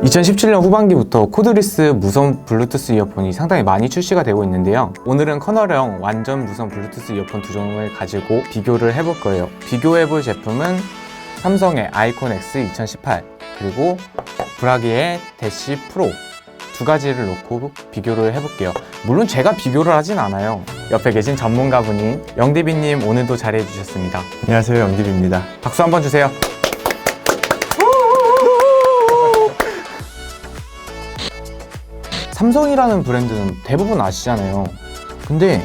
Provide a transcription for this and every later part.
(2017년) 후반기부터 코드리스 무선 블루투스 이어폰이 상당히 많이 출시가 되고 있는데요. 오늘은 커널형 완전 무선 블루투스 이어폰 두 종을 가지고 비교를 해볼 거예요. 비교해볼 제품은 삼성의 아이콘 X 2018 그리고 브라기의 대시 프로 두 가지를 놓고 비교를 해볼게요. 물론 제가 비교를 하진 않아요. 옆에 계신 전문가분인 영디비님 오늘도 자리해주셨습니다. 안녕하세요, 영디비입니다. 박수 한번 주세요. 삼성이라는 브랜드는 대부분 아시잖아요. 근데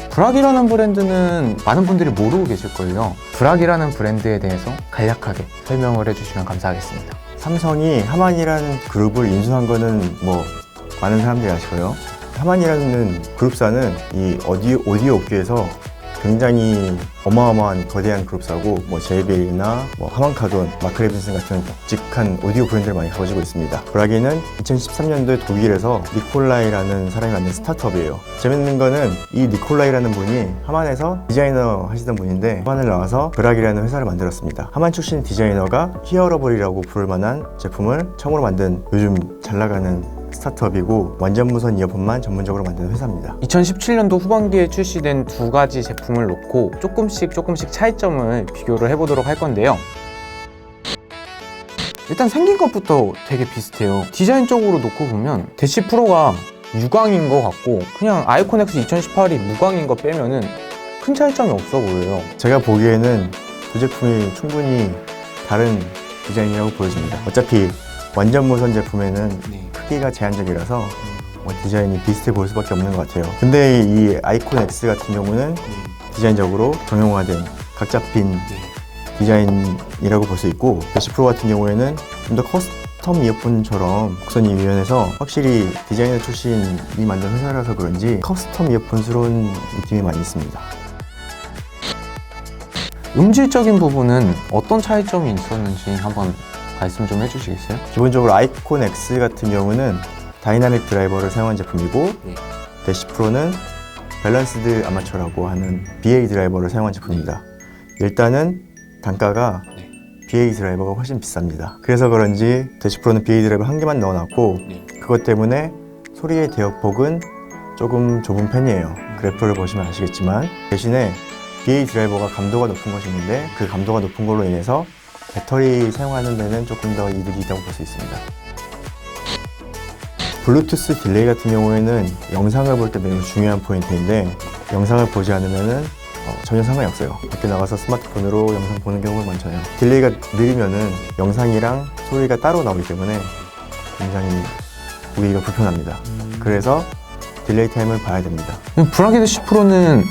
브라기라는 브랜드는 많은 분들이 모르고 계실 거예요. 브라기라는 브랜드에 대해서 간략하게 설명을 해주시면 감사하겠습니다. 삼성이 하만이라는 그룹을 인수한 거는 뭐 많은 사람들이 아시고요. 하만이라는 그룹사는 이 오디오 업계에서 굉장히 어마어마한 거대한 그룹사고 뭐 JBL이나 뭐 하만카돈, 마크레빈슨 같은 묵직한 오디오 브랜드를 많이 가지고 있습니다. 브라기는 2013년도에 독일에서 니콜라이라는 사람이 만든 스타트업이에요. 재밌는 거는 이 니콜라이라는 분이 하만에서 디자이너 하시던 분인데 하만을 나와서 브라기라는 회사를 만들었습니다. 하만 출신 디자이너가 히어러블이라고 부를 만한 제품을 처음으로 만든 요즘 잘 나가는 스타트업이고 완전 무선 이어폰만 전문적으로 만드는 회사입니다. 2017년도 후반기에 출시된 두 가지 제품을 놓고 조금씩 차이점을 비교를 해보도록 할 건데요. 일단 생긴 것부터 되게 비슷해요. 디자인적으로 놓고 보면 대시 프로가 유광인 것 같고 그냥 아이콘 X 2018이 무광인 거 빼면은 큰 차이점이 없어 보여요. 제가 보기에는 두 제품이 충분히 다른 디자인이라고 보여집니다. 어차피 완전 무선 제품에는 크기가 제한적이라서 디자인이 비슷해 보일 수밖에 없는 것 같아요. 근데 이 아이콘 X 같은 경우는 디자인적으로 정형화된 각 잡힌 디자인이라고 볼 수 있고 대시 프로 같은 경우에는 좀 더 커스텀 이어폰처럼 곡선이 유연해서 확실히 디자이너 출신이 만든 회사라서 그런지 커스텀 이어폰스러운 느낌이 많이 있습니다. 음질적인 부분은 어떤 차이점이 있었는지 한번 말씀 좀 해주시겠어요? 기본적으로 아이콘 X 같은 경우는 다이나믹 드라이버를 사용한 제품이고 대시 프로는 밸런스드 아마추어라고 하는 BA 드라이버를 사용한 제품입니다. 일단은 단가가 BA 드라이버가 훨씬 비쌉니다. 그래서 그런지 대시 프로는 BA 드라이버 한 개만 넣어놨고 그것 때문에 소리의 대역폭은 조금 좁은 편이에요. 그래프를 보시면 아시겠지만 대신에 BA 드라이버가 감도가 높은 것이 있는데 그 감도가 높은 걸로 인해서 배터리 사용하는 데는 조금 더 이득이 있다고 볼 수 있습니다. 블루투스 딜레이 같은 경우에는 영상을 볼 때 매우 중요한 포인트인데 영상을 보지 않으면 전혀 상관이 없어요. 밖에 나가서 스마트폰으로 영상 보는 경우가 많잖아요. 딜레이가 느리면은 영상이랑 소리가 따로 나오기 때문에 굉장히 보기가 불편합니다. 그래서 딜레이 타임을 봐야 됩니다. 브라기 대시 프로는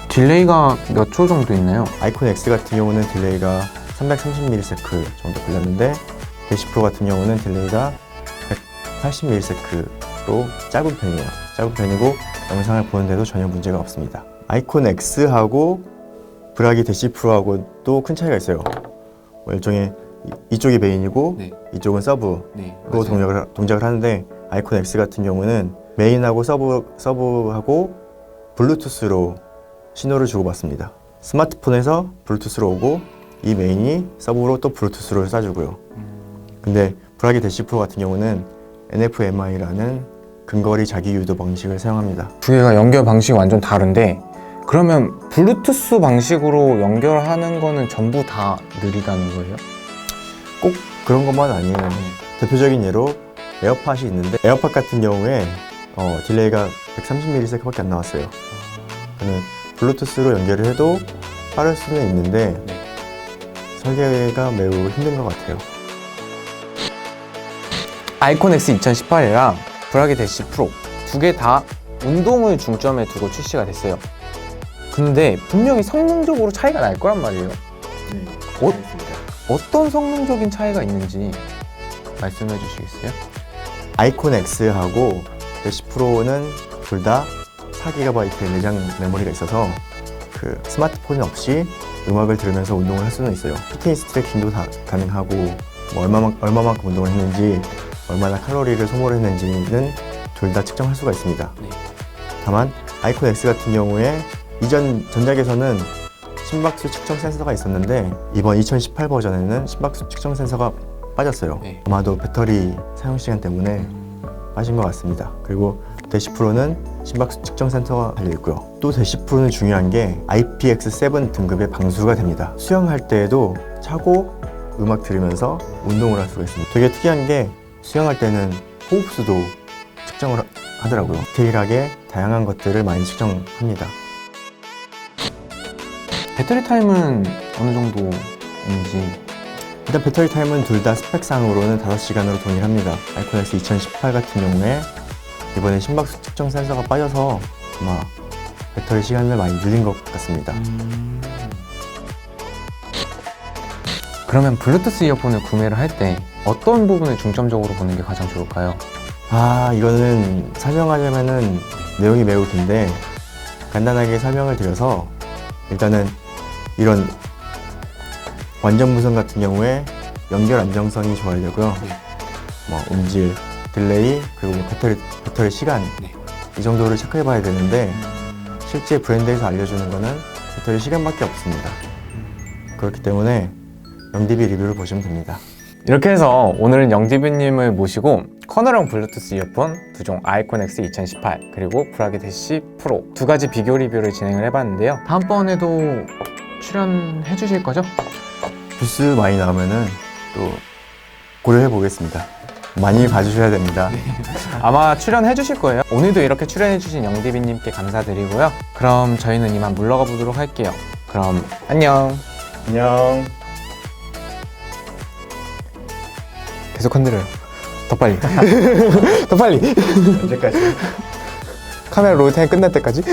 딜레이가 몇 초 정도 있나요? 아이콘 X 같은 경우는 딜레이가 330ms 정도 걸렸는데 대시 프로 같은 경우는 딜레이가 180ms로 짧은 편이에요. 짧은 편이고 영상을 보는데도 전혀 문제가 없습니다. 아이콘 X하고 브라기 대시 프로하고 또 큰 차이가 있어요. 일종의 이쪽이 메인이고 이쪽은 서브로 동작을 하는데 아이콘 X 같은 경우는 메인하고 서브하고 블루투스로 신호를 주고받습니다. 스마트폰에서 블루투스로 오고 이 메인이 서브로 또 블루투스로 쏴주고요. 근데 브라기 대시 프로 같은 경우는 NFMI라는 근거리 자기 유도 방식을 사용합니다. 두 개가 연결 방식이 완전 다른데 그러면 블루투스 방식으로 연결하는 거는 전부 다 느리다는 거예요? 꼭 그런 것만 아니에요. 대표적인 예로 에어팟이 있는데 에어팟 같은 경우에 딜레이가 130ms밖에 안 나왔어요. 그는 블루투스로 연결을 해도 빠를 수는 있는데 설계가 매우 힘든 것 같아요. 아이콘 X 2018이랑 브라기 대시 프로 두 개 다 운동을 중점에 두고 출시가 됐어요. 근데 분명히 성능적으로 차이가 날 거란 말이에요. 어떤 성능적인 차이가 있는지 말씀해 주시겠어요? 아이콘 X하고 대시 프로는 둘 다 4GB 내장 메모리가 있어서 그 스마트폰 없이 음악을 들으면서 운동을 할 수는 있어요. 피트니스 트래킹도 다 가능하고 뭐 얼마만큼 운동을 했는지 얼마나 칼로리를 소모를 했는지는 둘 다 측정할 수가 있습니다. 다만 아이콘 X 같은 경우에 이전 전작에서는 심박수 측정 센서가 있었는데 이번 2018 버전에는 심박수 측정 센서가 빠졌어요. 네. 아마도 배터리 사용 시간 때문에 빠진 것 같습니다. 그리고 대시 프로는 심박수 측정 센서가 달려 있고요. 또 대시 프로는 중요한 게 IPX7 등급의 방수가 됩니다. 수영할 때에도 차고 음악 들으면서 운동을 할 수가 있습니다. 되게 특이한 게 수영할 때는 호흡수도 측정을 하더라고요. 디테일하게 다양한 것들을 많이 측정합니다. 배터리 타임은 어느 정도인지. 일단 배터리 타임은 둘 다 스펙상으로는 5시간으로 동일합니다. 아이콘X 2018 같은 경우에 이번에 심박수 측정 센서가 빠져서 아마 배터리 시간을 많이 늘린 것 같습니다. 그러면 블루투스 이어폰을 구매를 할 때 어떤 부분을 중점적으로 보는 게 가장 좋을까요? 이거는 설명하자면은 내용이 매우 긴데 간단하게 설명을 드려서 일단은 이런 완전 무선 같은 경우에 연결 안정성이 좋아야 되고요. 뭐 음질, 딜레이, 그리고 뭐 배터리 시간 이 정도를 체크해 봐야 되는데 실제 브랜드에서 알려주는 거는 배터리 시간밖에 없습니다. 그렇기 때문에 영디비 리뷰를 보시면 됩니다. 이렇게 해서 오늘은 영디비님을 모시고 커널형 블루투스 이어폰 두종 아이콘X 2018 그리고 브라기 대시 프로 두 가지 비교 리뷰를 진행을 해봤는데요. 다음번에도 출연해 주실 거죠? 부스 많이 나오면은 또 고려해 보겠습니다. 많이 봐주셔야 됩니다. 아마 출연해 주실 거예요. 오늘도 이렇게 출연해 주신 영디비님께 감사드리고요. 그럼 저희는 이만 물러가 보도록 할게요. 그럼 안녕. 안녕. 계속 흔들어요. 더 빨리. 더 빨리. 언제까지? 카메라 롤타임 끝날 때까지.